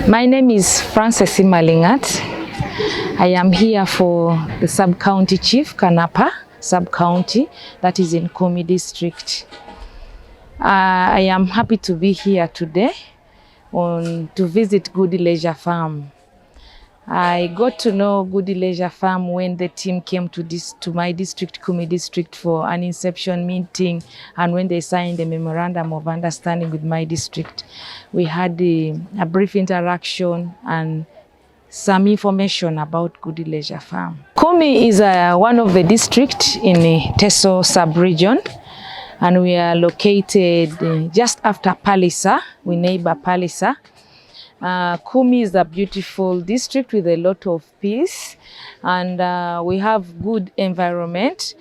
My name is Frances Imalingat. I am here for the sub-county chief, Kanapa sub-county, that is in Kumi District. I am happy to be here today to visit Gudie Leisure Farm. I got to know Gudie Leisure Farm when the team came to my district, Kumi District, for an inception meeting, and when they signed a memorandum of understanding with my district. We had a brief interaction and some information about Gudie Leisure Farm. Kumi is one of the districts in the Teso sub-region, and we are located just after Palisa. We neighbor Palisa. Kumi is a beautiful district with a lot of peace, and we have good environment.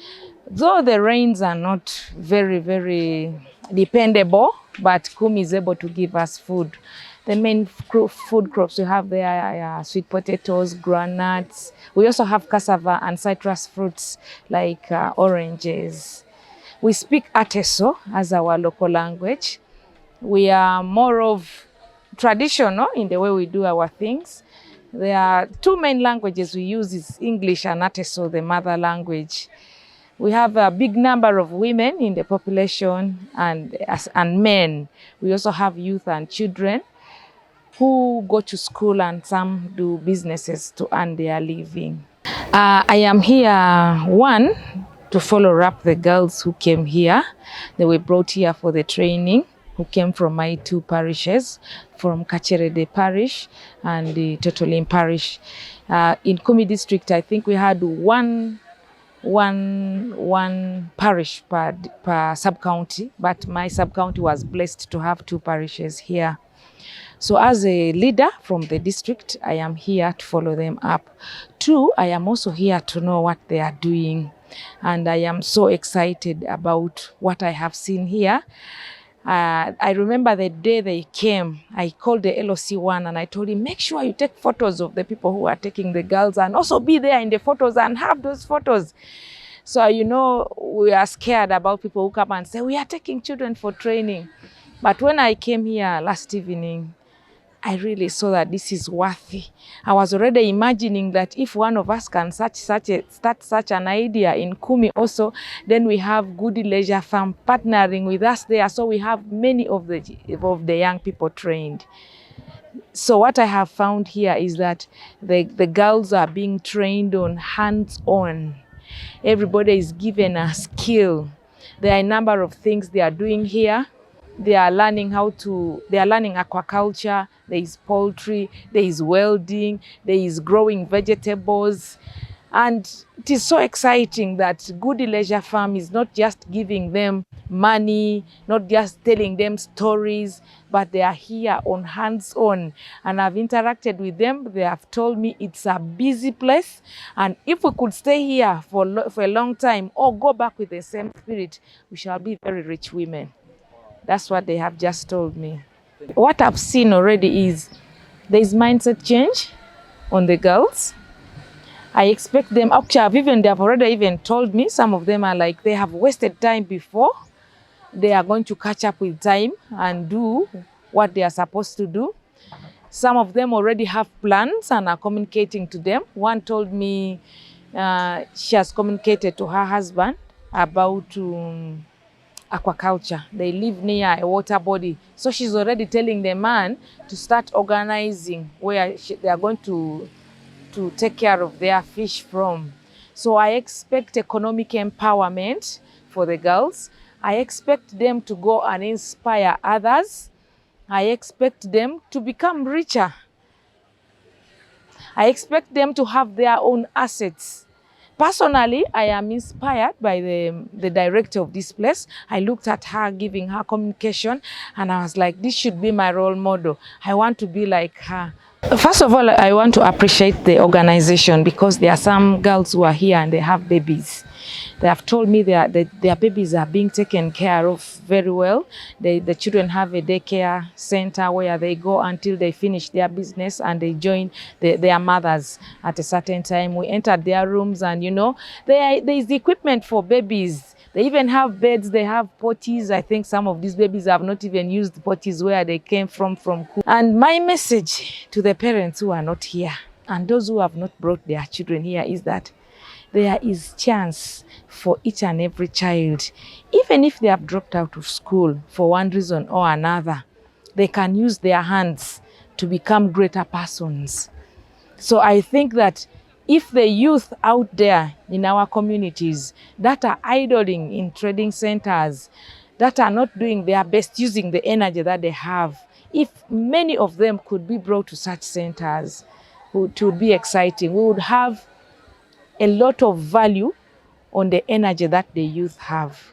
Though the rains are not very dependable, but Kumi is able to give us food. The main food crops we have there are sweet potatoes, groundnuts. We also have cassava and citrus fruits like oranges. We speak Ateso as our local language. We are more of traditional in the way we do our things. There are two main languages we use is English and Ateso, the mother language. We have a big number of women in the population and men. We also have youth and children who go to school, and some do businesses to earn their living. I am here, one, to follow up the girls who came here. They were brought here for the training, who came from my two parishes, from Kacherede Parish and the Totolim Parish. In Kumi District, I think we had one parish per sub-county, but my sub-county was blessed to have two parishes here. So as a leader from the district, I am here to follow them up. Two, I am also here to know what they are doing. And I am so excited about what I have seen here. I remember the day they came, I called the LOC1 and I told him, make sure you take photos of the people who are taking the girls and also be there in the photos and have those photos. So, you know, we are scared about people who come and say, we are taking children for training. But when I came here last evening, I really saw that this is worthy. I was already imagining that if one of us can start such an idea in Kumi also, then we have Gudie Leisure Farm partnering with us there. So we have many of the young people trained. So what I have found here is that the girls are being trained on hands-on. Everybody is given a skill. There are a number of things they are doing here. They are learning aquaculture, there is poultry, there is welding, there is growing vegetables. And it is so exciting that Gudie Leisure Farm is not just giving them money, not just telling them stories, but they are here on hands-on. And I've interacted with them. They have told me it's a busy place. And if we could stay here for a long time or go back with the same spirit, we shall be very rich women. That's what they have just told me. What I've seen already is there is mindset change on the girls. I expect them, actually, they have already even told me, some of them are like, they have wasted time before. They are going to catch up with time and do what they are supposed to do. Some of them already have plans and are communicating to them. One told me she has communicated to her husband about aquaculture. They live near a water body. So she's already telling the man to start organizing where they are going to take care of their fish from. So I expect economic empowerment for the girls. I expect them to go and inspire others. I expect them to become richer. I expect them to have their own assets. Personally, I am inspired by the director of this place. I looked at her giving her communication and I was like, this should be my role model. I want to be like her. First of all, I want to appreciate the organization because there are some girls who are here and they have babies. They have told me their babies are being taken care of very well. The children have a daycare center where they go until they finish their business and they join their mothers at a certain time. We entered their rooms and, you know, there is the equipment for babies. They even have beds, they have potties. I think some of these babies have not even used the potties where they came from. And my message to the parents who are not here and those who have not brought their children here is that there is chance for each and every child. Even if they have dropped out of school for one reason or another, they can use their hands to become greater persons. So I think that if the youth out there in our communities that are idling in trading centers, that are not doing their best using the energy that they have, if many of them could be brought to such centers, it would be exciting. We would have a lot of value on the energy that the youth have.